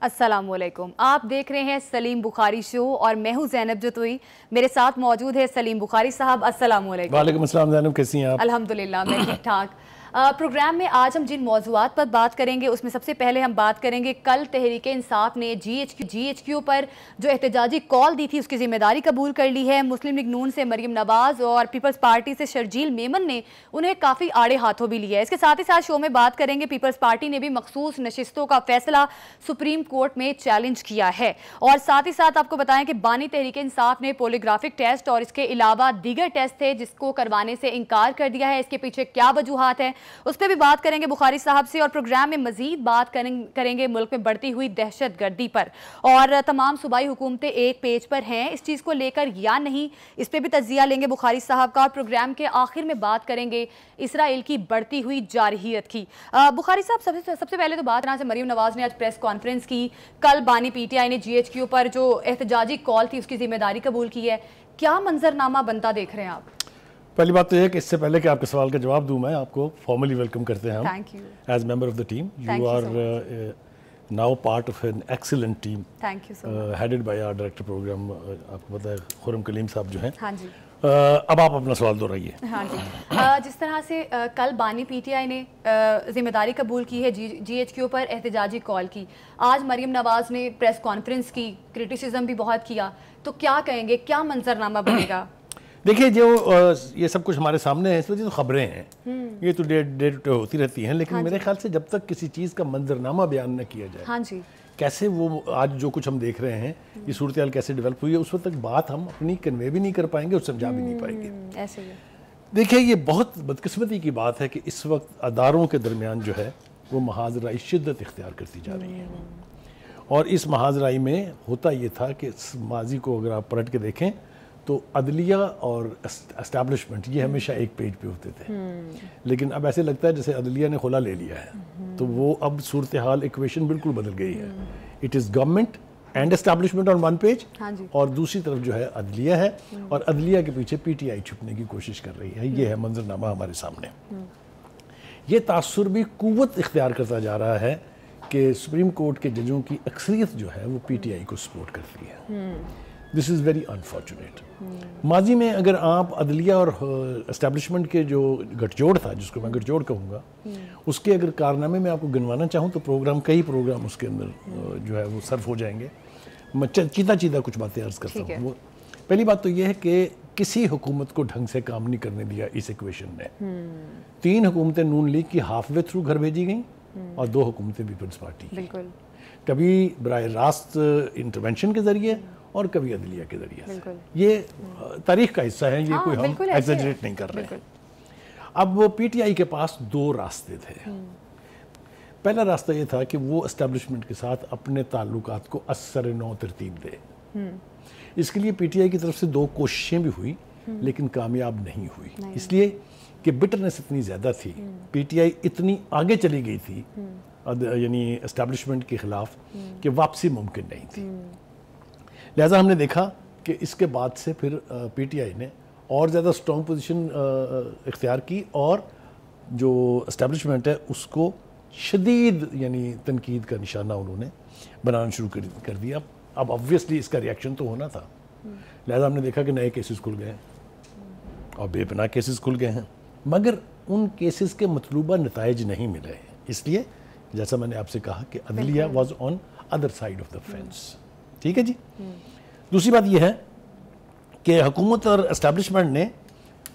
السلام علیکم، آپ دیکھ رہے ہیں سلیم بخاری شو اور میں ہوں زینب جتوئی. میرے ساتھ موجود ہے سلیم بخاری صاحب. السلام علیکم. وعلیکم السلام زینب، کیسی ہیں آپ؟ الحمدللہ میں ٹھیک ٹھاک. پروگرام میں آج ہم جن موضوعات پر بات کریں گے اس میں سب سے پہلے ہم بات کریں گے کل تحریک انصاف نے جی ایچ کیو پر جو احتجاجی کال دی تھی اس کی ذمہ داری قبول کر لی ہے. مسلم لیگ نون سے مریم نواز اور پیپلز پارٹی سے شرجیل میمن نے انہیں کافی آڑے ہاتھوں بھی لیا ہے. اس کے ساتھ ہی ساتھ شو میں بات کریں گے پیپلز پارٹی نے بھی مخصوص نشستوں کا فیصلہ سپریم کورٹ میں چیلنج کیا ہے. اور ساتھ ہی ساتھ آپ کو بتائیں کہ بانی تحریک انصاف نے پولیگرافک ٹیسٹ اور اس کے علاوہ دیگر ٹیسٹ تھے جس کو کروانے سے انکار کر دیا ہے. اس کے پیچھے کیا وجوہات ہیں اس پہ بھی بات کریں گے بخاری صاحب سے. اور پروگرام میں مزید بات کریں گے ملک میں بڑھتی ہوئی دہشت گردی پر. اور تمام صوبائی حکومتیں ایک پیج پر ہیں اس چیز کو لے کر یا نہیں, اس پہ بھی تجزیہ لیں گے بخاری صاحب کا. اور پروگرام کے آخر میں بات کریں گے اسرائیل کی بڑھتی ہوئی جارحیت کی. بخاری صاحب سب سے پہلے تو بات سے مریم نواز نے آج پریس کانفرنس کی. کل بانی پی ٹی آئی نے جی ایچ کیو پر جو احتجاجی کال تھی اس کی ذمہ داری قبول کی ہے. کیا منظرنامہ بنتا دیکھ رہے ہیں آپ؟ پہلی بات تو یہ ہے کہ اس سے پہلے کہ آپ کے سوال کا جواب دوں میں آپ کو فارملی ویلکم کرتے ہیں ہم as member of the team. You are now part of an excellent team headed by our director programme. آپ کو پتہ ہے خرم کلیم صاحب جو ہیں. ہاں جی, اب آپ اپنا سوال دہرائیے. ہاں جی, جس طرح سے کل بانی پی ٹی آئی نے ذمہ داری قبول کی ہے جی ایچ کیو پر احتجاجی کال کی, آج مریم نواز نے پریس کانفرنس کی, کرٹیسزم بھی بہت کیا, تو کیا کہیں گے, کیا منظرنامہ بنے گا؟ دیکھیے جو یہ سب کچھ ہمارے سامنے ہے اس وجہ تو خبریں ہیں, یہ تو ڈے ٹو ڈے ہوتی رہتی ہیں, لیکن میرے خیال سے جب تک کسی چیز کا منظرنامہ بیان نہ کیا جائے, ہاں جی, کیسے وہ آج جو کچھ ہم دیکھ رہے ہیں یہ صورتحال کیسے ڈیولپ ہوئی ہے اس وقت تک بات ہم اپنی کنوے بھی نہیں کر پائیں گے اور سمجھا بھی نہیں پائیں گے. ایسے ہی دیکھیں یہ بہت بدقسمتی کی بات ہے کہ اس وقت اداروں کے درمیان جو ہے وہ محاذرائی شدت اختیار کرتی جا رہی ہے. اور اس محاذرائی میں ہوتا یہ تھا کہ اس ماضی کو اگر آپ پلٹ کے دیکھیں تو عدلیہ اور اسٹیبلشمنٹ یہ ہمیشہ ایک پیج پہ ہوتے تھے, لیکن اب ایسے لگتا ہے جیسے عدلیہ نے خلا لے لیا ہے, تو وہ اب صورتحال ایکویشن بالکل بدل گئی ہے. It is government and establishment on one page, اور دوسری طرف جو ہے عدلیہ ہے, اور عدلیہ کے پیچھے پی ٹی آئی چھپنے کی کوشش کر رہی ہے. یہ ہے منظرنامہ ہمارے سامنے. یہ تاثر بھی قوت اختیار کرتا جا رہا ہے کہ سپریم کورٹ کے ججوں کی اکثریت جو ہے وہ پی ٹی آئی کو سپورٹ کرتی ہے. دس از ویری انفارچونیٹ. ماضی میں اگر آپ عدلیہ اور اسٹیبلشمنٹ کے جو گٹھ جوڑ تھا, جس کو میں گٹھ جوڑ کہوں گا, اس کے اگر کارنامے میں آپ کو گنوانا چاہوں تو کئی پروگرام اس کے اندر جو ہے وہ صرف ہو جائیں گے. میں چیدہ کچھ باتیں عرض کرتا ہوں. وہ پہلی بات تو یہ ہے کہ کسی حکومت کو ڈھنگ سے کام نہیں کرنے دیا اس ایکویشن نے. 3 حکومتیں نون لیگ کی ہاف وے تھرو گھر بھیجی گئیں اور 2 حکومتیں پیپلز پارٹی کی, کبھی براہ راست انٹرونشن کے ذریعے اور کبھی عدلیہ کے ذریعے. یہ تاریخ کا حصہ ہے, یہ کوئی ہم ایگزیجریٹ نہیں کر رہے ہیں. اب وہ پی ٹی آئی کے پاس 2 راستے تھے. پہلا راستہ یہ تھا کہ وہ اسٹیبلشمنٹ کے ساتھ اپنے تعلقات کو اثر نو ترتیب دے. اس کے لیے پی ٹی آئی کی طرف سے 2 کوششیں بھی ہوئی لیکن کامیاب نہیں ہوئی, اس لیے کہ بٹرنس اتنی زیادہ تھی, پی ٹی آئی اتنی آگے چلی گئی تھی یعنی اسٹیبلشمنٹ کے خلاف کہ واپسی ممکن نہیں تھی. لہٰذا ہم نے دیکھا کہ اس کے بعد سے پھر پی ٹی آئی نے اور زیادہ سٹرونگ پوزیشن اختیار کی اور جو اسٹیبلشمنٹ ہے اس کو شدید یعنی تنقید کا نشانہ انہوں نے بنانا شروع کر دیا. اب آبویسلی اس کا ریئیکشن تو ہونا تھا. لہٰذا ہم نے دیکھا کہ نئے کیسز کھل گئے اور بے پناہ کیسز کھل گئے ہیں, مگر ان کیسز کے مطلوبہ نتائج نہیں ملے ہیں. اس لیے جیسا میں نے آپ سے کہا کہ عدلیہ was on other side of the fans. ٹھیک ہے جی. دوسری بات یہ ہے کہ حکومت اور اسٹیبلشمنٹ نے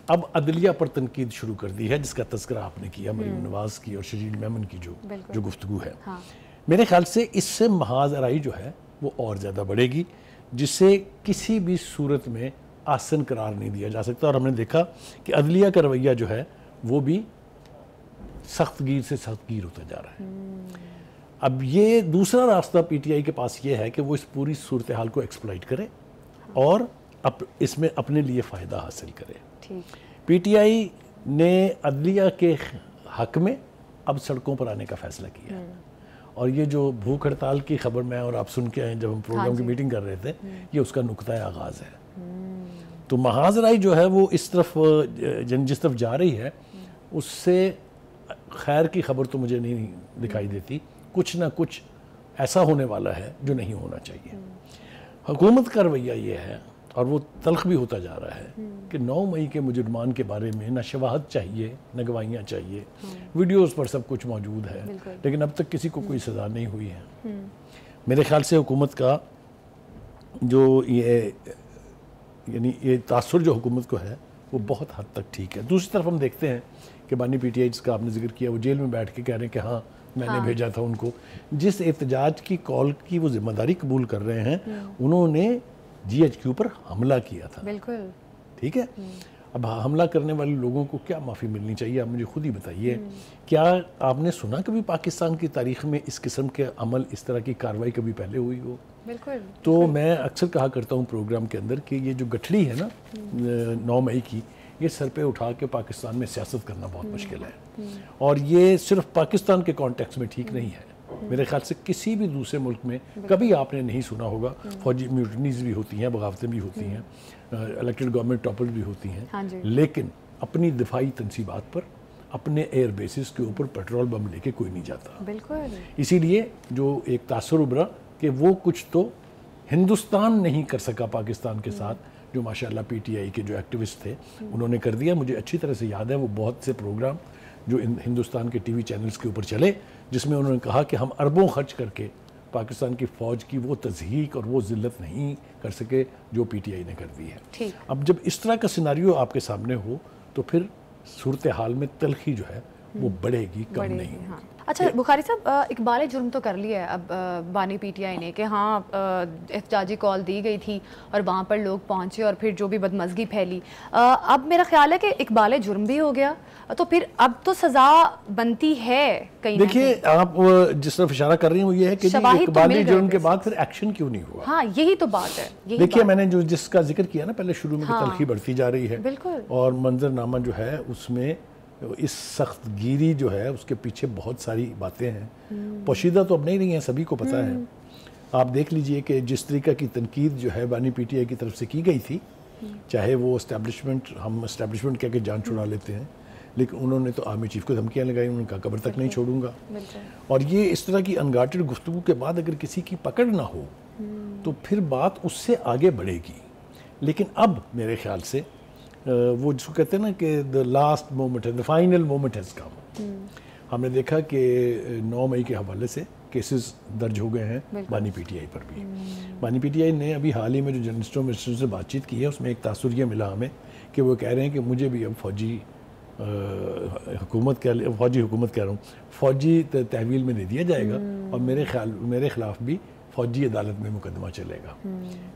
اب عدلیہ پر تنقید شروع کر دی ہے, جس کا تذکرہ آپ نے کیا مریم نواز کی اور شرجیل میمن کی جو گفتگو ہے. میرے خیال سے اس سے محاذ آرائی جو ہے وہ اور زیادہ بڑھے گی, جسے کسی بھی صورت میں آسن قرار نہیں دیا جا سکتا. اور ہم نے دیکھا کہ عدلیہ کا رویہ جو ہے وہ بھی سخت گیر سے سخت گیر ہوتا جا رہا ہے. اب یہ دوسرا راستہ پی ٹی آئی کے پاس یہ ہے کہ وہ اس پوری صورتحال کو ایکسپلائٹ کرے اور اس میں اپنے لیے فائدہ حاصل کرے. پی ٹی آئی نے عدلیہ کے حق میں اب سڑکوں پر آنے کا فیصلہ کیا ہے, اور یہ جو بھوک ہڑتال کی خبر میں اور آپ سن کے آئے جب ہم پروگرام کی میٹنگ کر رہے تھے, یہ اس کا نقطہ آغاز ہے. تو محاذ آرائی جو ہے وہ اس طرف جس طرف جا رہی ہے اس سے خیر کی خبر تو مجھے نہیں دکھائی دیتی. کچھ نہ کچھ ایسا ہونے والا ہے جو نہیں ہونا چاہیے. حکومت کا رویہ یہ ہے اور وہ تلخ بھی ہوتا جا رہا ہے کہ 9 مئی کے مجرمان کے بارے میں نہ شواہد چاہیے نہ گواہیاں چاہیے. ویڈیوز پر سب کچھ موجود ہے لیکن اب تک کسی کو کوئی سزا نہیں ہوئی ہے. میرے خیال سے حکومت کا جو یہ تاثر جو حکومت کو ہے وہ بہت حد تک ٹھیک ہے. دوسری طرف ہم دیکھتے ہیں کہ بانی پی ٹی آئی جس کا آپ نے ذکر کیا وہ جیل میں بیٹھ کے کہہ رہے ہیں کہ ہاں میں نے بھیجا تھا ان کو. جس احتجاج کی کال کی وہ ذمہ داری قبول کر رہے ہیں انہوں نے جی ایچ کیو پر حملہ کیا تھا. بالکل ٹھیک ہے. اب حملہ کرنے والے لوگوں کو کیا معافی ملنی چاہیے آپ مجھے خود ہی بتائیے. کیا آپ نے سنا کبھی پاکستان کی تاریخ میں اس قسم کے عمل اس طرح کی کارروائی کبھی پہلے ہوئی ہو؟ بالکل. تو میں اکثر کہا کرتا ہوں پروگرام کے اندر کہ یہ جو گٹھڑی ہے نا 9 مئی کی یہ سر پہ اٹھا کے پاکستان میں سیاست کرنا بہت مشکل ہے اور یہ صرف پاکستان کے کانٹیکس میں ٹھیک نہیں ہے. میرے خیال سے کسی بھی دوسرے ملک میں کبھی آپ نے نہیں سنا ہوگا. فوجی میوٹنیز بھی ہوتی ہیں بغاوتیں بھی ہوتی ہیں الیکٹڈ گورنمنٹ ٹاپل بھی ہوتی ہیں لیکن اپنی دفاعی تنصیبات پر اپنے ایئر بیسز کے اوپر پیٹرول بم لے کے کوئی نہیں جاتا. بالکل. اسی لیے جو ایک تاثر ابھرا کہ وہ کچھ تو ہندوستان نہیں کر سکا پاکستان کے ساتھ جو ماشاءاللہ پی ٹی آئی کے جو ایکٹیوسٹ تھے انہوں نے کر دیا. مجھے اچھی طرح سے یاد ہے وہ بہت سے پروگرام جو ہندوستان کے ٹی وی چینلز کے اوپر چلے جس میں انہوں نے کہا کہ ہم اربوں خرچ کر کے پاکستان کی فوج کی وہ تضحیق اور وہ ذلت نہیں کر سکے جو پی ٹی آئی نے کر دی ہے. اب جب اس طرح کا سیناریو آپ کے سامنے ہو تو پھر صورتحال میں تلخی جو ہے وہ بڑھے گی کم نہیں ہوگی. اچھا بخاری صاحب اقبال جرم تو کر لیا ہے اب بانی پی ٹی آئی نے کہ ہاں احتجاجی کال دی گئی تھی اور وہاں پر لوگ پہنچے اور پھر جو بھی بدمزگی پھیلی. اب میرا خیال ہے کہ اقبال جرم بھی ہو گیا تو پھر اب تو سزا بنتی ہے کہیں. دیکھیے آپ جس طرف اشارہ کر رہی ہیں وہ یہ ہے کہ اقبال جرم کے بعد پھر ایکشن کیوں نہیں ہوا. ہاں یہی تو بات ہے. دیکھیے میں نے جو جس کا ذکر کیا نا پہلے شروع میں کہ تلخی بڑھتی جا رہی ہے اور منظرنامہ جو ہے اس میں اس سخت گیری جو ہے اس کے پیچھے بہت ساری باتیں ہیں. پوشیدہ تو اب نہیں رہی ہیں سبھی کو پتہ ہے. آپ دیکھ لیجئے کہ جس طریقہ کی تنقید جو ہے بانی پی ٹی آئی کی طرف سے کی گئی تھی چاہے وہ اسٹیبلشمنٹ ہم اسٹیبلشمنٹ کہہ کے جان چھڑا لیتے ہیں لیکن انہوں نے تو آرمی چیف کو دھمکیاں لگائی انہوں نے کہا قبر تک نہیں چھوڑوں گا. اور یہ اس طرح کی انگارٹڈ گفتگو کے بعد اگر کسی کی پکڑ نہ ہو تو پھر بات اس سے آگے بڑھے گی. لیکن اب میرے خیال سے وہ جس کو کہتے ہیں نا کہ the last moment, the final moment has come. ہم نے دیکھا کہ 9 مئی کے حوالے سے کیسز درج ہو گئے ہیں بانی پی ٹی آئی پر بھی. بانی پی ٹی آئی نے ابھی حال ہی میں جو جرنلسٹوں منسٹر سے بات چیت کی ہے اس میں ایک تاثر یہ ملا ہمیں کہ وہ کہہ رہے ہیں کہ مجھے بھی اب فوجی حکومت کہہ رہا ہوں فوجی تحویل میں دے دیا جائے گا اور میرے خلاف بھی فوجی عدالت میں مقدمہ چلے گا.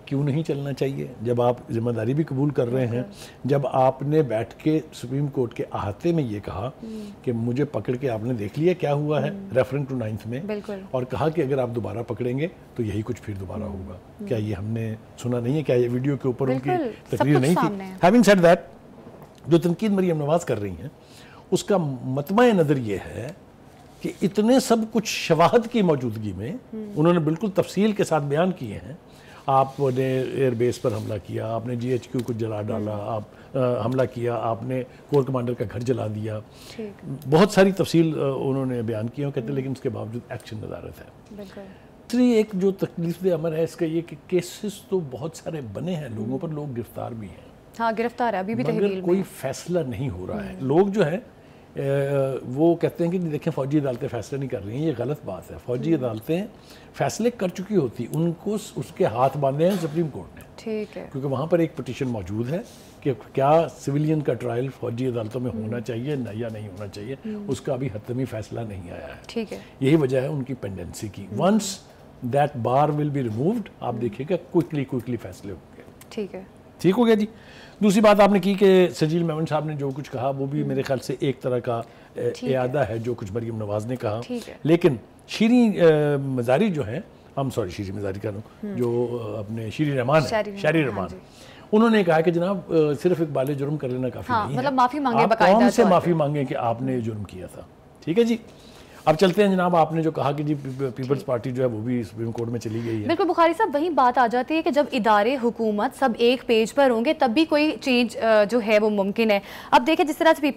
کیوں نہیں چلنا چاہیے جب آپ ذمہ داری بھی قبول کر رہے ہیں. جب آپ نے بیٹھ کے سپریم کورٹ کے احاطے میں یہ کہا کہ مجھے پکڑ کے آپ نے دیکھ لیا کیا ہوا ہے ریفرنگ ٹو 9th میں اور کہا کہ اگر آپ دوبارہ پکڑیں گے تو یہی کچھ پھر دوبارہ ہوگا. کیا یہ ہم نے سنا نہیں ہے؟ کیا یہ ویڈیو کے اوپر ان کی تقریر نہیں تھی؟ ہیونگ سیڈ دیٹ جو تنقید مریم نواز کر رہی ہیں اس کا مطمع نظر یہ ہے کہ اتنے سب کچھ شواہد کی موجودگی میں انہوں نے بالکل تفصیل کے ساتھ بیان کیے ہیں. آپ نے ایئر بیس پر حملہ کیا, آپ نے جی ایچ کیو کو جلا ڈالا, آپ حملہ کیا, آپ نے کور کمانڈر کا گھر جلا دیا, بہت ساری تفصیل انہوں نے بیان کی اور کہتے ہیں لیکن اس کے باوجود ایکشن ندارت ہے. دوسری ایک جو تکلیف دہ امر ہے اس کا یہ کہ کیسز تو بہت سارے بنے ہیں, لوگوں پر لوگ گرفتار بھی ہیں. ہاں گرفتار ہے ابھی بھی, مگر کوئی فیصلہ نہیں ہو رہا ہے. لوگ جو ہے وہ کہتے ہیں کہ دیکھیں فوجی عدالتیں فیصلے نہیں کر رہی ہیں, یہ غلط بات ہے. فوجی عدالتیں فیصلے کر چکی ہوتی, ان کو اس کے ہاتھ باندھے ہیں سپریم کورٹ نے, ٹھیک ہے, کیونکہ وہاں پر ایک پٹیشن موجود ہے کہ کیا سویلین کا ٹرائل فوجی عدالتوں میں ہونا چاہیے یا نہیں ہونا چاہیے, اس کا ابھی حتمی فیصلہ نہیں آیا ہے. ٹھیک ہے, یہی وجہ ہے ان کی پینڈنسی کی. Once that bar will be removed آپ دیکھیے گا کوئکلی فیصلے ہوں گے. ٹھیک ہے, ٹھیک ہو گیا جی. دوسری بات آپ نے کی کہ سجیل میمن صاحب نے جو کچھ کہا وہ بھی میرے خیال سے ایک طرح کا اعادہ ہے جو کچھ مریم نواز نے کہا. لیکن شیریں مزاری جو ہیں, شیریں مزاری کہہ رہا ہوں, جو اپنے شیریں رحمان ہیں, شیریں رحمان, انہوں نے کہا کہ جناب صرف اقبال جرم کر لینا کافی نہیں ہے, آپ کون سے معافی مانگیں کہ آپ نے جرم کیا تھا. ٹھیک ہے جی. اب چلتے ہیں جناب, آپ نے جو کہا کہ جی پیپلز پارٹی جو ہے وہ بھی سپریم کورٹ میں چلی گئی ہے. بالکل بخاری صاحب, وہی بات آ جاتی ہے کہ جب ادارے حکومت سب ایک پیج پر ہوں گے تب بھی کوئی چینج جو ہے وہ ممکن ہے. اب دیکھیں جس طرح سے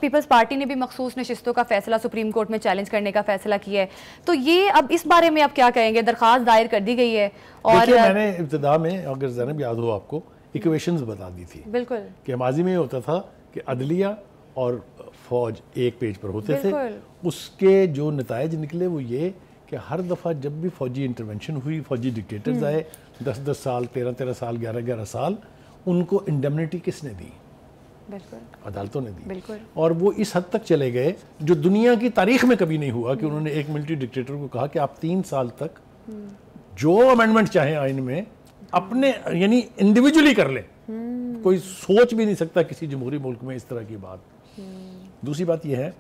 پیپلز پارٹی نے بھی مخصوص نشستوں کا فیصلہ سپریم کورٹ میں چیلنج کرنے کا فیصلہ کیا ہے, تو یہ اب اس بارے میں آپ کیا کہیں گے؟ درخواست دائر کر دی گئی ہے, اور میں نے ابتدا میں, اگر زینب یاد ہو آپ کو, ایکویشنز بتا دی تھی. بالکل, کہ ماضی میں یہ ہوتا تھا کہ عدلیہ اور فوج ایک پیج پر ہوتے تھے. اس کے جو نتائج نکلے وہ یہ کہ ہر دفعہ جب بھی فوجی انٹرونشن ہوئی, فوجی ڈکٹیٹرز آئے 10 سال 13 سال 11 سال, ان کو انڈیمنٹی کس نے دی؟ عدالتوں نے دی. اور وہ اس حد تک چلے گئے جو دنیا کی تاریخ میں کبھی نہیں ہوا کہ انہوں نے ایک ملٹری ڈکٹیٹر کو کہا کہ آپ 3 سال تک جو امینڈمنٹ چاہیں آئین میں اپنے یعنی انڈیویجولی کر لیں. کوئی سوچ بھی نہیں سکتا کسی جمہوری ملک میں اس طرح کی بات. دوسری بات یہ ہے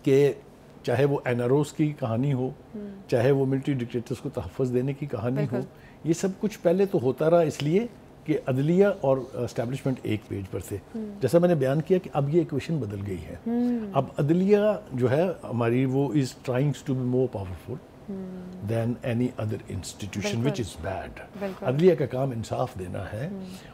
کہ چاہے وہ این آر اوز کی کہانی ہو, چاہے وہ ملٹری ڈکٹیٹرز کو تحفظ دینے کی کہانی ہو, یہ سب کچھ پہلے تو ہوتا رہا اس لیے کہ عدلیہ اور اسٹیبلشمنٹ ایک پیج پر تھے. جیسا میں نے بیان کیا کہ اب یہ ایکویشن بدل گئی ہے. اب عدلیہ جو ہے ہماری وہ is trying to be more powerful than any other institution, which is bad. عدلیہ کا کام انصاف دینا ہے,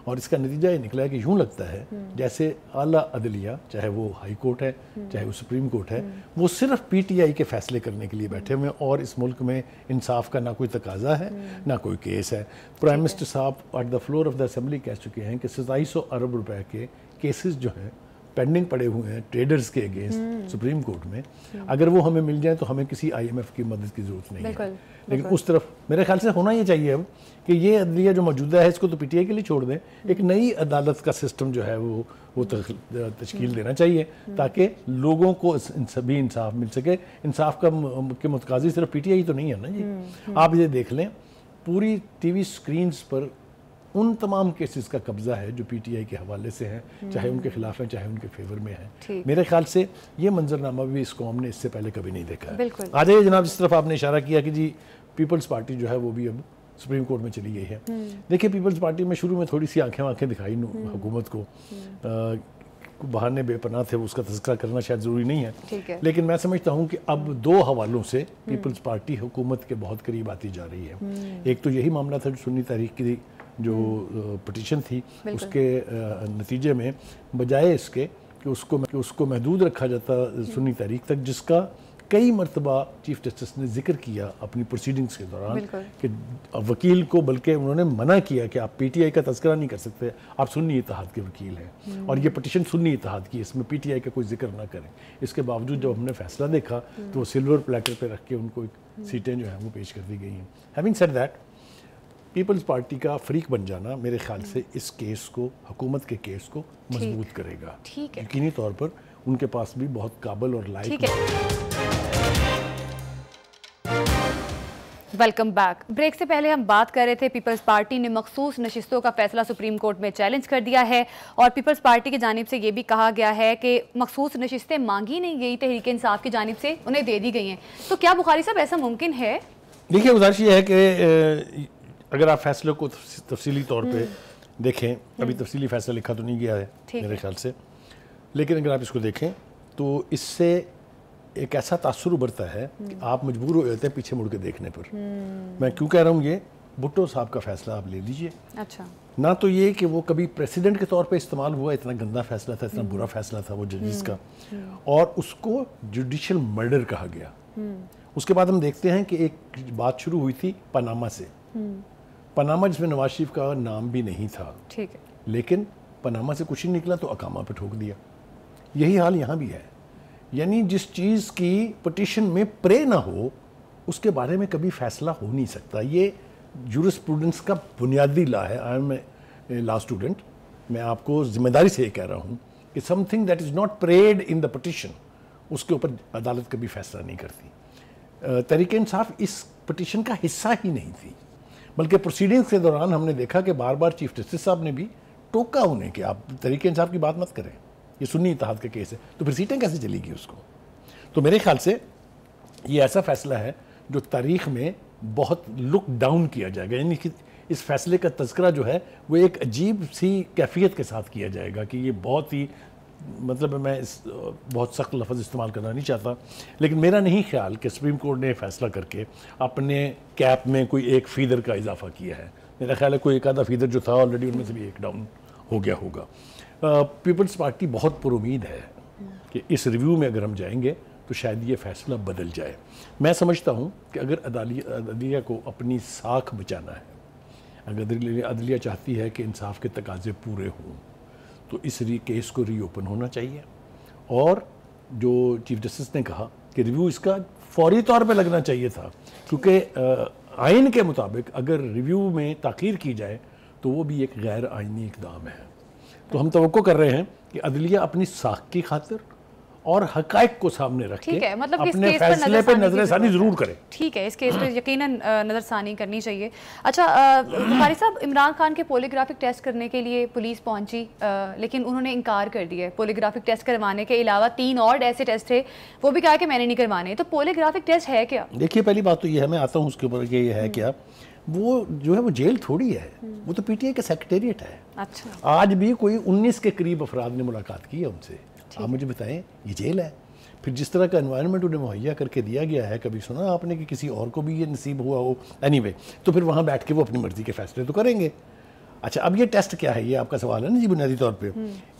اور اس کا نتیجہ یہ نکلا ہے کہ یوں لگتا ہے جیسے اعلیٰ عدلیہ, چاہے وہ ہائی کورٹ ہے چاہے وہ سپریم کورٹ ہے, وہ صرف پی ٹی آئی کے فیصلے کرنے کے لیے بیٹھے ہوئے ہیں, اور اس ملک میں انصاف کا نہ کوئی تقاضا ہے نہ کوئی کیس ہے. پرائم منسٹر صاحب at the floor of the assembly کہہ چکے ہیں کہ 2700 ارب روپے کے کیسز جو ہیں پینڈنگ پڑے ہوئے ہیں ٹریڈرز کے اگینسٹ سپریم کورٹ میں. اگر وہ ہمیں مل جائیں تو ہمیں کسی آئی ایم ایف کی مدد کی ضرورت نہیں ہے. لیکن اس طرف میرے خیال سے ہونا یہ چاہیے اب کہ یہ عدلیہ جو موجودہ ہے اس کو تو پی ٹی آئی کے لیے چھوڑ دیں, ایک نئی عدالت کا سسٹم جو ہے وہ تشکیل دینا چاہیے تاکہ لوگوں کو سبھی انصاف مل سکے. انصاف کے متقاضی صرف پی ٹی آئی تو نہیں ہے نا جی. آپ یہ دیکھ لیں پوری ٹی وی سکرینز پر ان تمام کیسز کا قبضہ ہے جو پی ٹی آئی کے حوالے سے ہیں, چاہے ان کے خلاف ہیں چاہے ان کے فیور میں ہیں. میرے خیال سے یہ منظرنامہ بھی اس قوم نے اس سے پہلے کبھی نہیں دیکھا ہے. آ جائیے جناب, جس طرف آپ نے اشارہ کیا کہ جی پیپلز پارٹی جو ہے وہ بھی اب سپریم کورٹ میں چلی گئی ہے. دیکھیے پیپلز پارٹی میں شروع میں تھوڑی سی آنکھیں دکھائی حکومت کو, بہانے بے پناہ تھے, اس کا تذکرہ کرنا شاید ضروری نہیں ہے, لیکن میں سمجھتا ہوں کہ اب 2 حوالوں سے پیپلز پارٹی حکومت کے بہت قریب آتی جا رہی ہے. ایک تو یہی معاملہ تھا جو سنی تحریک کی جو پٹیشن تھی, اس کے نتیجے میں بجائے اس کے کہ اس کو محدود رکھا جاتا سنی تحریک تک, جس کا کئی مرتبہ چیف جسٹس نے ذکر کیا اپنی پروسیڈنگز کے دوران کہ وکیل کو, بلکہ انہوں نے منع کیا کہ آپ پی ٹی آئی کا تذکرہ نہیں کر سکتے, آپ سنی اتحاد کے وکیل ہیں اور یہ پٹیشن سنی اتحاد کی, اس میں پی ٹی آئی کا کوئی ذکر نہ کریں. اس کے باوجود جب ہم نے فیصلہ دیکھا تو وہ سلور پلیٹر پہ رکھ کے ان کو سیٹیں جو ہیں وہ پیش کر دی گئی ہیں. Having said that, Peoples Party کا فریق بن جانا میرے خیال سے اس کیس کو, حکومت کے کیس کو مضبوط کرے گا. یقینی طور پر ان کے پاس بھی بہت قابل اور لائق. Welcome back. بریک سے پہلے ہم بات کر رہے تھے پیپلز پارٹی نے مخصوص نشستوں کا فیصلہ سپریم کورٹ میں چیلنج کر دیا ہے, اور پیپلز پارٹی کی جانب سے یہ بھی کہا گیا ہے کہ مخصوص نشستیں مانگی نہیں گئی, تحریک انصاف کی جانب سے انہیں دے دی گئی ہیں. تو کیا بخاری صاحب ایسا ممکن ہے؟ دیکھیے گزارش یہ ہے کہ اگر آپ فیصلے کو تفصیلی طور پہ دیکھیں, ابھی تفصیلی فیصلہ لکھا تو نہیں گیا ہے میرے خیال سے, لیکن اگر آپ اس کو دیکھیں تو اس سے ایک ایسا تاثر ابھرتا ہے کہ آپ مجبور ہو جاتے ہیں پیچھے مڑ کے دیکھنے پر. میں کیوں کہہ رہا ہوں یہ, بھٹو صاحب کا فیصلہ آپ لے لیجئے. اچھا, نہ تو یہ کہ وہ کبھی پریسیڈنٹ کے طور پہ استعمال ہوا, اتنا گندا فیصلہ تھا, اتنا برا فیصلہ تھا وہ ججز کا, اور اس کو جوڈیشل مرڈر کہا گیا. اس کے بعد ہم دیکھتے ہیں کہ ایک بات شروع ہوئی تھی پاناما سے, پاناما جس میں نواز شریف کا نام بھی نہیں تھا, لیکن پاناما سے کچھ ہی نکلا تو اقامہ پہ ٹھوک دیا. یہی حال یہاں بھی ہے. یعنی جس چیز کی پٹیشن میں پرے نہ ہو اس کے بارے میں کبھی فیصلہ ہو نہیں سکتا. یہ جورسپروڈنس کا بنیادی لا ہے. I am a law student, میں آپ کو ذمہ داری سے یہ کہہ رہا ہوں کہ something that is not prayed in the petition, اس کے اوپر عدالت کبھی فیصلہ نہیں کرتی. تحریک انصاف اس پٹیشن کا حصہ ہی نہیں تھی, بلکہ پروسیڈنگز کے دوران ہم نے دیکھا کہ بار بار چیف جسٹس صاحب نے بھی ٹوکا انہیں کہ آپ تحریک انصاف کی بات مت کریں, یہ سنی اتحاد کا کیس ہے, تو پھر سیٹیں کیسے چلے گی اس کو. تو میرے خیال سے یہ ایسا فیصلہ ہے جو تاریخ میں بہت لک ڈاؤن کیا جائے گا. یعنی کہ اس فیصلے کا تذکرہ جو ہے وہ ایک عجیب سی کیفیت کے ساتھ کیا جائے گا کہ یہ بہت ہی مطلب میں بہت سخت لفظ استعمال کرنا نہیں چاہتا، لیکن میرا نہیں خیال کہ سپریم کورٹ نے فیصلہ کر کے اپنے کیپ میں کوئی 1% کا اضافہ کیا ہے. میرا خیال ہے کوئی ایک آدھا فیصد جو تھا آلریڈی ان میں سے بھی ایک ڈاؤن ہو گیا ہوگا. پیپلز پارٹی بہت پر امید ہے کہ اس ریویو میں اگر ہم جائیں گے تو شاید یہ فیصلہ بدل جائے. میں سمجھتا ہوں کہ اگر عدلیہ کو اپنی ساکھ بچانا ہے، اگر عدلیہ چاہتی ہے کہ انصاف کے تقاضے پورے ہوں، تو اس کیس کو ری اوپن ہونا چاہیے. اور جو چیف جسٹس نے کہا کہ ریویو اس کا فوری طور پہ لگنا چاہیے تھا، کیونکہ آئین کے مطابق اگر ریویو میں تاخیر کی جائے تو وہ بھی ایک غیر آئینی اقدام ہے. تو ہم توقع کر رہے ہیں کہ عدلیہ اپنی ساکھ کی خاطر اور حقائق کو سامنے رکھ کے اپنے فیصلے پہ نظر ثانی ضرور کرے. ٹھیک ہے، اس کیس پہ یقیناً نظر ثانی کرنی چاہیے. اچھا بخاری صاحب، عمران خان کے پولیگرافک ٹیسٹ کرنے کے لیے پولیس پہنچی، لیکن انہوں نے انکار کر دیا ہے. پولیگرافک ٹیسٹ کروانے کے علاوہ 3 اور ایسے ٹیسٹ تھے، وہ بھی کہا کہ میں نے نہیں کروانے. تو پولیگرافک ٹیسٹ ہے کیا؟ دیکھیے، پہلی بات تو یہ ہے، میں آتا ہوں اس کے اوپر کہ یہ ہے کیا. وہ جو ہے وہ جیل تھوڑی ہے، وہ تو پی ٹی آئی کا سیکریٹریٹ ہے. اچھا، آج بھی کوئی 19 کے قریب افراد نے ملاقات کی ہے ان سے. آپ مجھے بتائیں، یہ جیل ہے. پھر جس طرح کا انوائرمنٹ انہیں مہیا کر کے دیا گیا ہے، کبھی سنا آپ نے کہ کسی اور کو بھی یہ نصیب ہوا ہو؟ اینی وے، تو پھر وہاں بیٹھ کے وہ اپنی مرضی کے فیصلے تو کریں گے. اچھا، اب یہ ٹیسٹ کیا ہے؟ یہ آپ کا سوال ہے نا جی بنیادی طور پہ.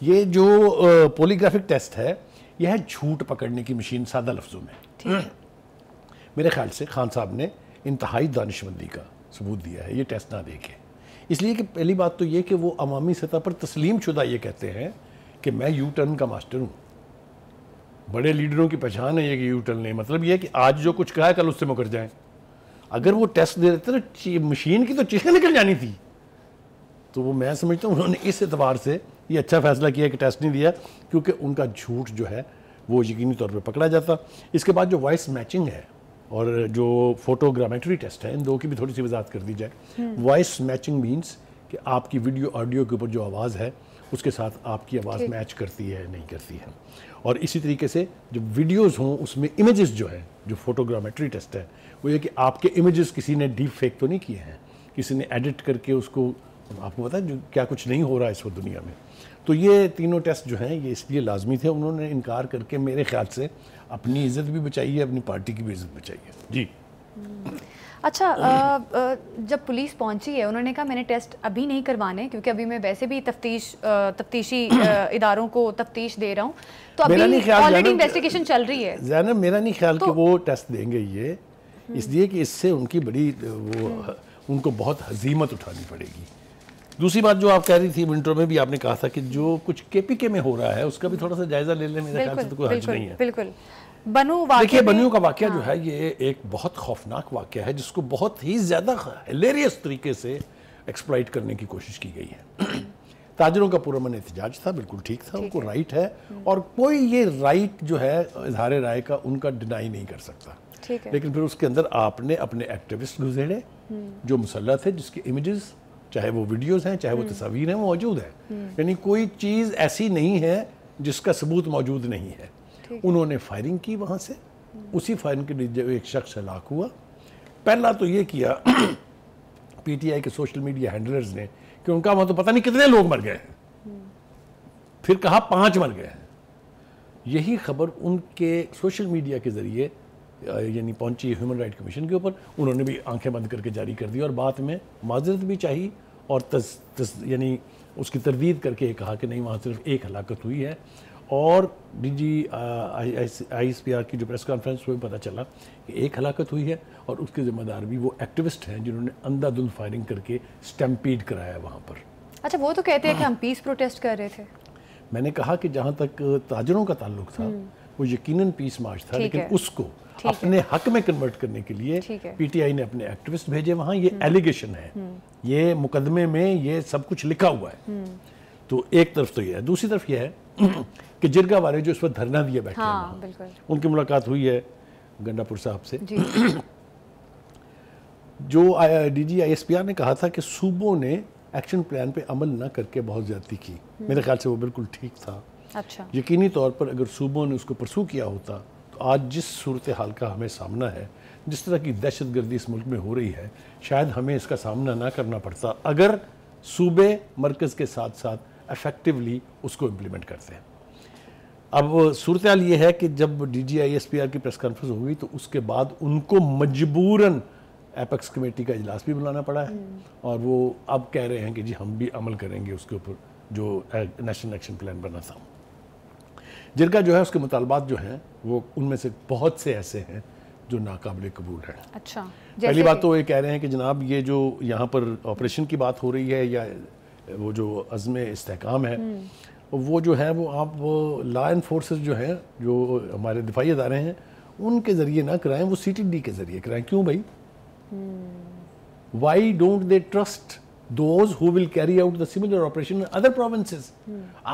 یہ جو پولیگرافک ٹیسٹ ہے، یہ ہے جھوٹ پکڑنے کی مشین، سادہ لفظوں میں. میرے خیال سے خان صاحب نے انتہائی دانشمندی کا ثبوت دیا ہے یہ ٹیسٹ نہ دے کے. اس لیے کہ پہلی بات تو یہ کہ وہ عوامی سطح پر تسلیم شدہ یہ کہتے ہیں کہ میں یو ٹرن کا ماسٹر ہوں. بڑے لیڈروں کی پہچان ہے یہ کہ یو ٹرن نہیں، مطلب یہ کہ آج جو کچھ کہا ہے کل اس سے مکر جائیں. اگر وہ ٹیسٹ دے دیتے تو مشین کی تو چیخیں نکل جانی تھی. تو وہ میں سمجھتا ہوں انہوں نے اس اعتبار سے یہ اچھا فیصلہ کیا کہ ٹیسٹ نہیں دیا، کیونکہ ان کا جھوٹ جو ہے وہ یقینی طور پہ پکڑا جاتا. اس کے بعد جو وائس میچنگ ہے اور جو فوٹوگرامیٹری ٹیسٹ ہے، ان دو کی بھی تھوڑی سی وضاحت کر دی جائے. وائس میچنگ مینس کہ آپ کی ویڈیو آڈیو کے اوپر جو آواز ہے اس کے ساتھ آپ کی آواز میچ کرتی ہے نہیں کرتی ہے. اور اسی طریقے سے جو ویڈیوز ہوں اس میں امیجز جو ہے، جو فوٹوگرامیٹری ٹیسٹ ہے وہ یہ کہ آپ کے امیجز کسی نے ڈیپ فیک تو نہیں کیے ہیں، کسی نے ایڈٹ کر کے اس کو، آپ کو پتا ہے جو کیا کچھ نہیں ہو رہا ہے اس وقت دنیا میں. تو یہ تینوں ٹیسٹ جو ہیں یہ اس لیے لازمی تھے. انہوں نے انکار کر کے میرے خیال سے اپنی عزت بھی بچائی ہے، اپنی پارٹی کی بھی عزت بچائی ہے. جی اچھا، جب پولیس پہنچی ہے انہوں نے کہا میں نے ٹیسٹ ابھی نہیں کروانے کیونکہ ابھی میں ویسے بھی تفتیشی اداروں کو تفتیش دے رہا ہوں، تو ابھی آلریڈی انویسٹیگیشن چل رہی ہے. زینب، میرا نہیں خیال کہ وہ ٹیسٹ دیں گے یہ، اس لیے کہ اس سے ان کی بڑی ان کو بہت ہزیمت اٹھانی پڑے گی. دوسری بات جو آپ کہہ رہی تھی ونٹر میں بھی آپ نے کہا تھا کہ جو کچھ کے پی کے میں ہو رہا ہے اس کا بھی تھوڑا سا جائزہ لے لیں. میرے خیال سے تو کوئی حرج نہیں ہے. بالکل. دیکھیے، بنو کا واقعہ جو ہے یہ ایک بہت خوفناک واقعہ ہے جس کو بہت ہی زیادہ ہلیریس طریقے سے ایکسپلائٹ کرنے کی کوشش کی گئی ہے. تاجروں کا پرامن احتجاج تھا، بالکل ٹھیک تھا، ان کو رائٹ ہے، اور کوئی یہ رائٹ جو ہے اظہار رائے کا ان کا ڈینائی نہیں کر سکتا. لیکن پھر اس کے اندر آپ نے اپنے ایکٹیوسٹ گزیڑے جو مسلح تھے، جس کے امیجز چاہے وہ ویڈیوز ہیں چاہے وہ تصاویر ہیں وہ موجود ہیں. یعنی کوئی چیز ایسی نہیں ہے جس کا ثبوت موجود نہیں ہے. انہوں نے فائرنگ کی وہاں سے، اسی فائرنگ کے لیے ایک شخص ہلاک ہوا. پہلا تو یہ کیا پی ٹی آئی کے سوشل میڈیا ہینڈلرز نے کہ ان کا وہاں تو پتہ نہیں کتنے لوگ مر گئے ہیں، پھر کہا 5 مر گئے ہیں. یہی خبر ان کے سوشل میڈیا کے ذریعے یعنی پہنچی ہیومن رائٹ کمیشن کے اوپر. انہوں نے بھی آنکھیں بند کر کے جاری کر دی اور بعد میں معذرت بھی چاہی اور یعنی اس کی تردید کر کے یہ کہا کہ نہیں وہاں صرف ایک ہلاکت ہوئی ہے. اور D G I S P R کی جو پریس کانفرنس میں پتہ چلا کہ ایک ہلاکت ہوئی ہے اور اس کے ذمہ دار بھی وہ ایکٹیوسٹ ہیں جنہوں نے اندھا دھند فائرنگ کر کے اسٹیمپیڈ کرایا وہاں پر. اچھا، وہ تو کہتے ہیں کہ ہم پیس پروٹیسٹ کر رہے تھے. میں نے کہا کہ جہاں تک تاجروں کا تعلق تھا وہ یقیناً پیس مارچ تھا، لیکن اس کو اپنے حق میں کنورٹ کرنے کے لیے پی ٹی آئی نے اپنے ایکٹیوسٹ بھیجے وہاں. یہ ایلیگیشن ہے، یہ مقدمے میں یہ سب کچھ لکھا ہوا ہے. تو ایک طرف تو یہ ہے. دوسری طرف یہ ہے کہ جرگہ والے جو اس وقت دھرنا دیے بیٹھے ہیں ان کی ملاقات ہوئی ہے گنڈا پور صاحب سے. جو D G I S P R نے کہا تھا کہ صوبوں نے ایکشن پلان پہ عمل نہ کر کے بہت زیادتی کی، میرے خیال سے وہ بالکل ٹھیک تھا. یقینی طور پر اگر صوبوں نے اس کو پرسو کیا ہوتا تو آج جس صورتحال کا ہمیں سامنا ہے، جس طرح کی دہشت گردی اس ملک میں ہو رہی ہے، شاید ہمیں اس کا سامنا نہ کرنا پڑتا اگر صوبے مرکز کے ساتھ ساتھ افیکٹولی اس کو امپلیمنٹ کرتے ہیں. اب صورتحال یہ ہے کہ جب D G I S P R کی پریس کانفرنس ہوئی تو اس کے بعد ان کو مجبوراً ایپیکس کمیٹی کا اجلاس بھی بلانا پڑا ہے، اور وہ اب کہہ رہے ہیں کہ جی ہم بھی عمل کریں گے اس کے اوپر جو نیشنل ایکشن پلان بنا تھا، جن کا جو ہے اس کے مطالبات جو ہیں وہ ان میں سے بہت سے ایسے ہیں جو ناقابل قبول ہیں۔ اچھا، پہلی بات تو یہ کہہ رہے ہیں کہ جناب یہ جو یہاں پر آپریشن کی بات ہو رہی ہے یا وہ جو عزم استحکام ہے، وہ جو ہے وہ آپ لا انفورسز جو ہیں، جو ہمارے دفاعی ادارے ہیں، ان کے ذریعے نہ کرائیں، وہ سی ٹی ڈی کے ذریعے کرائیں۔ کیوں بھائی؟ Why don't they trust those who will carry out the similar operation in other provinces?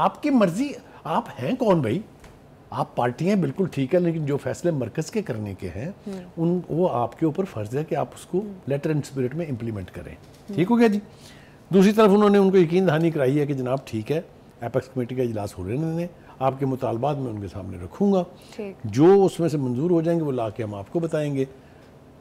آپ کی مرضی، آپ ہیں کون بھائی؟ آپ پارٹیاں بالکل ٹھیک ہے، لیکن جو فیصلے مرکز کے کرنے کے ہیں وہ آپ کے اوپر فرض ہے کہ آپ اس کو لیٹر اینڈ اسپرٹ میں امپلیمنٹ کریں۔ ٹھیک ہو گیا جی؟ دوسری طرف انہوں نے ان کو یقین دہانی کرائی ہے کہ جناب ٹھیک ہے، ایپیکس کمیٹی کا اجلاس ہو رہے ہیں، آپ کے مطالبات میں ان کے سامنے رکھوں گا، جو اس میں سے منظور ہو جائیں گے وہ لا کے ہم آپ کو بتائیں گے۔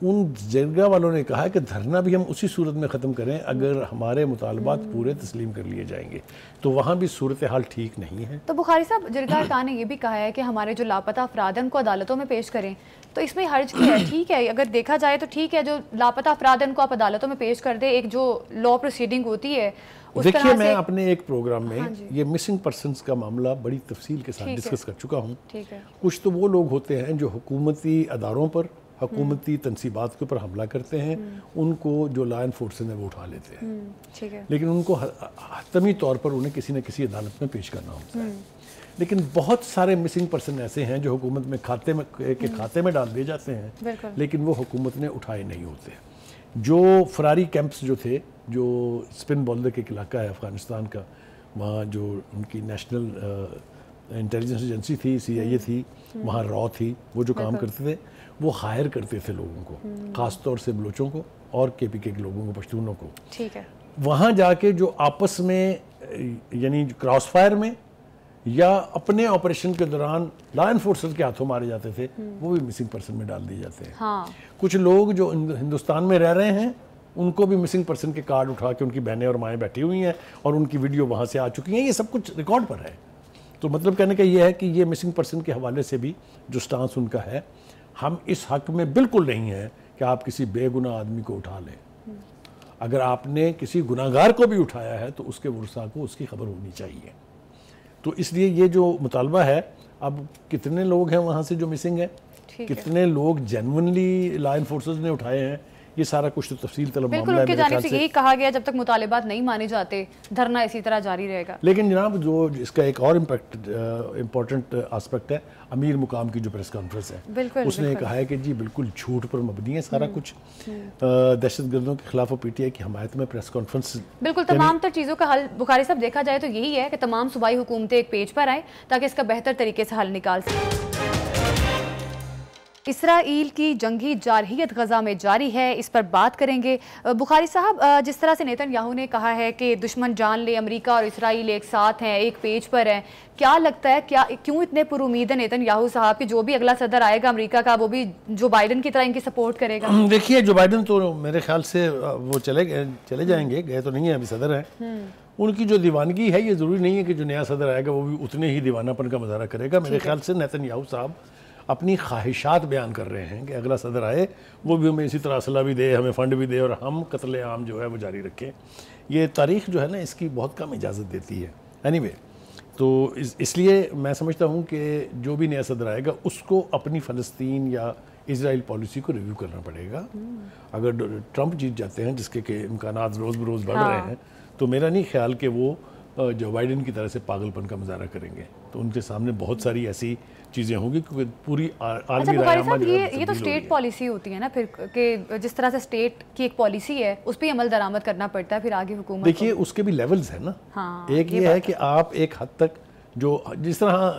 ان جرگہ والوں نے کہا کہ دھرنا بھی ہم اسی صورت میں ختم کریں اگر ہمارے مطالبات پورے تسلیم کر لیے جائیں گے، تو وہاں بھی صورتحال ٹھیک نہیں ہے۔ تو بخاری صاحب، جرگہ ارکان نے یہ بھی کہا ہے کہ ہمارے جو لاپتہ افراد ہیں ان کو عدالتوں میں پیش کریں، تو اس میں حرج کیا ہے؟ ٹھیک ہے، اگر دیکھا جائے تو ٹھیک ہے، جو لاپتہ افراد ہیں ان کو آپ عدالتوں میں پیش کر دیں، ایک جو لا پروسیڈنگ ہوتی ہے۔ دیکھیے، میں اپنے ایک پروگرام میں یہ مسنگ پرسنز کا معاملہ بڑی تفصیل کے ساتھ ڈسکس کر چکا ہوں۔ کچھ تو وہ لوگ ہوتے ہیں جو حکومتی اداروں پر، حکومتی تنصیبات کے اوپر حملہ کرتے ہیں، ان کو جو لا انفورسز ہیں وہ اٹھا لیتے ہیں، لیکن ان کو حتمی طور پر انہیں کسی نہ کسی عدالت میں پیش کرنا ہوتا ہے۔ لیکن بہت سارے مسنگ پرسن ایسے ہیں جو حکومت میں کھاتے میں ڈال دیے جاتے ہیں، لیکن وہ حکومت نے اٹھائے نہیں ہوتے۔ جو فراری کیمپس جو تھے، جو سپن بولدک ایک علاقہ ہے افغانستان کا، وہاں جو ان کی نیشنل انٹیلیجنس ایجنسی تھی، سی آئی اے تھی، وہاں را تھی، وہ جو کام کرتے تھے وہ ہائر کرتے تھے لوگوں کو، خاص طور سے بلوچوں کو اور کے پی کے لوگوں کو، پشتونوں کو۔ ٹھیک ہے، وہاں جا کے جو آپس میں یعنی کراس فائر میں یا اپنے آپریشن کے دوران لا انفورسز کے ہاتھوں مارے جاتے تھے، وہ بھی مسنگ پرسن میں ڈال دیے جاتے ہیں۔ کچھ لوگ جو ہندوستان میں رہ رہے ہیں ان کو بھی مسنگ پرسن کے کارڈ اٹھا کے ان کی بہنیں اور مائیں بیٹھی ہوئی ہیں اور ان کی ویڈیو وہاں سے آ چکی ہیں، یہ سب کچھ ریکارڈ پر ہے۔ تو مطلب کہنے کا یہ ہے کہ یہ مسنگ پرسن کے حوالے سے بھی جو سٹانس ان کا ہے، ہم اس حق میں بالکل نہیں ہیں کہ آپ کسی بے گناہ آدمی کو اٹھا لیں۔ اگر آپ نے کسی گناہگار کو بھی اٹھایا ہے تو اس کے ورثاء کو اس کی خبر ہونی چاہیے۔ تو اس لیے یہ جو مطالبہ ہے، اب کتنے لوگ ہیں وہاں سے جو مسنگ ہیں، کتنے لوگ جینونلی لا انفورسز نے اٹھائے ہیں، یہ سارا کچھ تو تفصیل طلب معاملہ ہے۔ بالکل، ان کی جانب سے یہی کہا گیا جب تک مطالبات نہیں مانے جاتے دھرنا اسی طرح جاری رہے گا۔ لیکن جناب جو اس کا ایک اور امپورٹنٹ آسپیکٹ ہے، امیر مقام کی جو پریس کانفرنس ہے، اس نے کہا ہے کہ جی بالکل جھوٹ پر مبنی ہے سارا کچھ، دہشت گردوں کے خلاف اور پی ٹی آئی کی حمایت میں پریس کانفرنس۔ بالکل، تمام تر چیزوں کا حل بخاری صاحب دیکھا جائے تو یہی ہے کہ تمام صوبائی حکومتیں ایک پیج پر آئیں تاکہ اس کا بہتر طریقے سے حل نکال سکیں۔ اسرائیل کی جنگی جارحیت غزہ میں جاری ہے، اس پر بات کریں گے۔ بخاری صاحب، جس طرح سے نیتن یاہو نے کہا ہے کہ دشمن جان لے، امریکہ اور اسرائیل ایک ساتھ ہیں، ایک پیج پر ہیں، کیا لگتا ہے کیوں اتنے پر امید ہیں نیتن یاہو صاحب کہ جو بھی اگلا صدر آئے گا امریکہ کا وہ بھی جو بائیڈن کی طرح ان کی سپورٹ کرے گا؟ دیکھیے، جو بائیڈن تو میرے خیال سے وہ چلے جائیں گے، گئے تو نہیں ہیں، ابھی صدر ہیں۔ ان کی جو دیوانگی ہے، یہ ضروری نہیں ہے کہ جو نیا صدر آئے گا وہ بھی اتنے ہی دیوانہ پن کا مظاہرہ کرے گا۔ میرے خیال سے نیتن یاہو صاحب اپنی خواہشات بیان کر رہے ہیں کہ اگلا صدر آئے وہ بھی ہمیں اسی طرح اسلحہ بھی دے، ہمیں فنڈ بھی دے اور ہم قتل عام جو ہے وہ جاری رکھیں۔ یہ تاریخ جو ہے نا اس کی بہت کم اجازت دیتی ہے۔ اینی وے، تو اس لیے میں سمجھتا ہوں کہ جو بھی نیا صدر آئے گا اس کو اپنی فلسطین یا اسرائیل پالیسی کو ریویو کرنا پڑے گا۔ اگر ٹرمپ جیت جاتے ہیں، جس کے کہ امکانات روز بروز بڑھ رہے ہیں، تو میرا نہیں خیال کہ وہ جو بائیڈن کی طرح سے پاگل پن کا مظاہرہ کریں گے۔ تو ان کے سامنے بہت ساری ایسی چیزیں ہوں گی کیونکہ پوری عالمی رائے عامہ جو ہے یہ تو اسٹیٹ پالیسی ہوتی ہے نا پھر، کہ جس طرح سے اسٹیٹ کی ایک پالیسی ہے اس پہ عمل درآمد کرنا پڑتا ہے پھر آگے حکومت۔ دیکھیے، اس کے بھی لیولز ہیں نا۔ ایک یہ ہے کہ آپ ایک حد تک جو جس طرح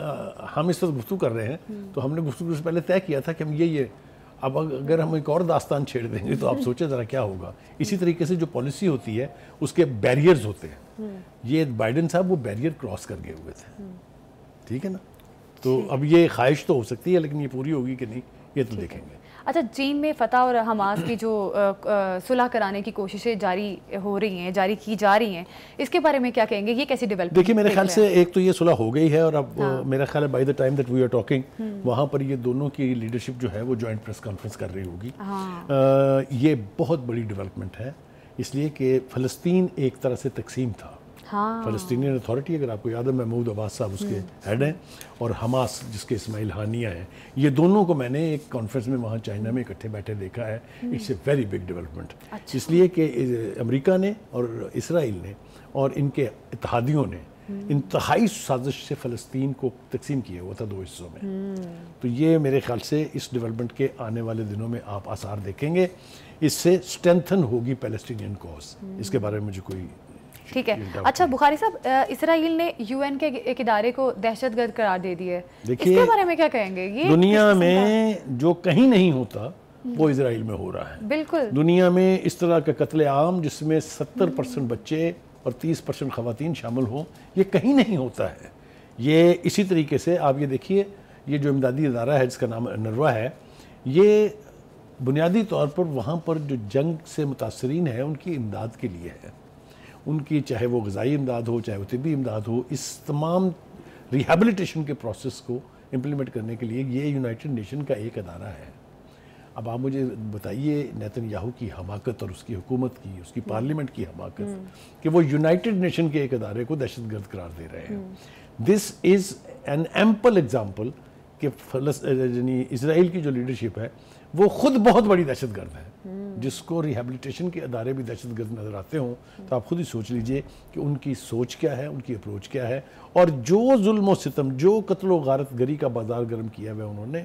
ہم اس وقت گفتگو کر رہے ہیں، تو ہم نے گفتگو سے پہلے طے کیا تھا کہ ہم یہ اب اگر ہم ایک اور داستان چھیڑ دیں گے تو آپ سوچیں ذرا کیا ہوگا۔ اسی طریقے سے جو پالیسی ہوتی ہے اس کے بیریئرز ہوتے ہیں۔ یہ بائیڈن صاحب وہ بیریئر کراس کر گئے ہوئے تھے، ٹھیک ہے نا۔ تو اب یہ خواہش تو ہو سکتی ہے لیکن یہ پوری ہوگی کہ نہیں یہ تو دیکھیں گے. اچھا، چین میں فتح اور حماس کی جو صلح کرانے کی کوششیں جاری ہو رہی ہیں، جاری کی جا رہی ہیں، اس کے بارے میں کیا کہیں گے؟ یہ کیسی ڈیولپمنٹ؟ دیکھیے میرے خیال سے ایک تو یہ صلح ہو گئی ہے اور اب میرا خیال ہے by the time that we are talking وہاں پر یہ دونوں کی لیڈرشپ جو ہے وہ جوائنٹ پریس کانفرنس کر رہی ہوگی. یہ بہت بڑی ڈیولپمنٹ ہے اس لیے کہ فلسطین ایک طرح سے تقسیم تھا. فلسطینین اتھارٹی، اگر آپ کو یاد ہے محمود عباس صاحب اس کے ہیڈ ہیں، اور حماس جس کے اسماعیل ہانیہ ہیں. یہ دونوں کو میں نے ایک کانفرنس میں وہاں چائنا میں اکٹھے بیٹھے دیکھا ہے. It's a very big development, اس لیے کہ امریکہ نے اور اسرائیل نے اور ان کے اتحادیوں نے انتہائی سازش سے فلسطین کو تقسیم کیا ہوا تھا 2 حصوں میں. تو یہ میرے خیال سے اس ڈیولپمنٹ کے آنے والے دنوں میں آپ آثار دیکھیں گے. اس سے اسٹرینتھن ہوگی پیلسٹینین کوز. اس کے بارے میں مجھے کوئی ٹھیک ہے. اچھا بخاری صاحب، اسرائیل نے یو این کے ایک ادارے کو دہشت گرد قرار دے دیا ہے، اس کے بارے میں کیا کہیں گے؟ یہ دنیا میں جو کہیں نہیں ہوتا وہ اسرائیل میں ہو رہا ہے. بالکل. دنیا میں اس طرح کا قتل عام جس میں 70% بچے اور 30% خواتین شامل ہوں، یہ کہیں نہیں ہوتا ہے. یہ اسی طریقے سے آپ یہ دیکھیے، یہ جو امدادی ادارہ ہے جس کا نام انروا ہے، یہ بنیادی طور پر وہاں پر جو جنگ سے متاثرین ہیں ان کی امداد کے لیے ہے. ان کی چاہے وہ غذائی امداد ہو، چاہے وہ طبی امداد ہو، اس تمام ریہیبلیٹیشن کے پروسیس کو امپلیمنٹ کرنے کے لیے یہ یونائٹڈ نیشن کا ایک ادارہ ہے. اب آپ مجھے بتائیے نیتن یاہو کی حماقت اور اس کی حکومت کی، اس کی پارلیمنٹ کی حماقت کہ وہ یونائٹڈ نیشن کے ایک ادارے کو دہشت گرد قرار دے رہے ہیں. دس از این ایمپل ایگزامپل کہ یعنی اسرائیل کی جو لیڈرشپ ہے وہ خود بہت بڑی دہشت گرد ہے. جس کو ریہیبلیٹیشن کے ادارے بھی دہشت گرد نظر آتے ہوں تو آپ خود ہی سوچ لیجئے کہ ان کی سوچ کیا ہے، ان کی اپروچ کیا ہے. اور جو ظلم و ستم، جو قتل و غارت گری کا بازار گرم کیا ہوا انہوں نے،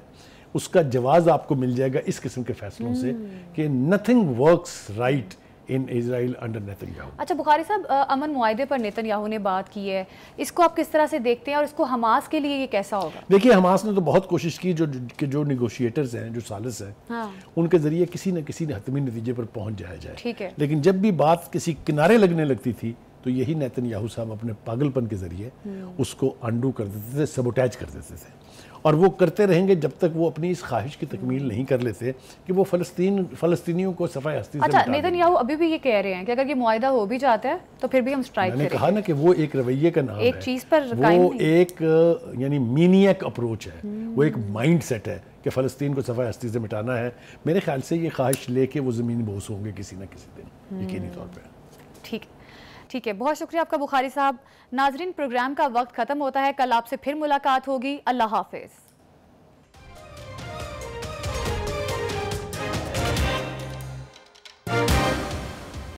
اس کا جواز آپ کو مل جائے گا اس قسم کے فیصلوں سے کہ nothing works right in Israel under Netanyahu. اچھا بخاری صاحب، امن معاہدے پر نیتن یاہو نے بات کی ہے، اس کو آپ کس طرح سے دیکھتے ہیں اور اس کو حماس کے لیے یہ کیسا ہوگا؟ دیکھیے حماس نے تو بہت کوشش کی جو نیگوشیٹرز ہیں، جو ثالث ہیں، ان کے ذریعے کسی نہ کسی حتمی نتیجے پر پہنچ جایا جائے. ٹھیک ہے. لیکن جب بھی بات کسی کنارے لگنے لگتی تھی تو یہی نیتن یاہو صاحب اپنے پاگل پن کے ذریعے اس کو انڈو کر دیتے تھے، سبوٹیج کر دیتے تھے. اور وہ کرتے رہیں گے جب تک وہ اپنی اس خواہش کی تکمیل نہیں کر لیتے کہ وہ فلسطینیوں کو صفحہ ہستی سے اچھا نیتن یاہو ابھی بھی یہ کہہ رہے ہیں کہ اگر یہ معاہدہ ہو بھی جاتا ہے تو پھر بھی ہم سٹرائک کریں گے. میں نے کہا نا کہ وہ ایک رویے کا نام ہے، ایک چیز پر قائم وہ ایک یعنی مینیک اپروچ ہے، وہ ایک مائنڈ سیٹ ہے کہ فلسطین کو صفحہ ہستی سے مٹانا ہے. میرے خیال سے یہ خواہش لے کے وہ زمین بوس ہوں گے کسی نہ کسی دن، یقینی طور پہ. ٹھیک ہے، بہت شکریہ آپ کا بخاری صاحب. ناظرین، پروگرام کا وقت ختم ہوتا ہے. کل آپ سے پھر ملاقات ہوگی. اللہ حافظ.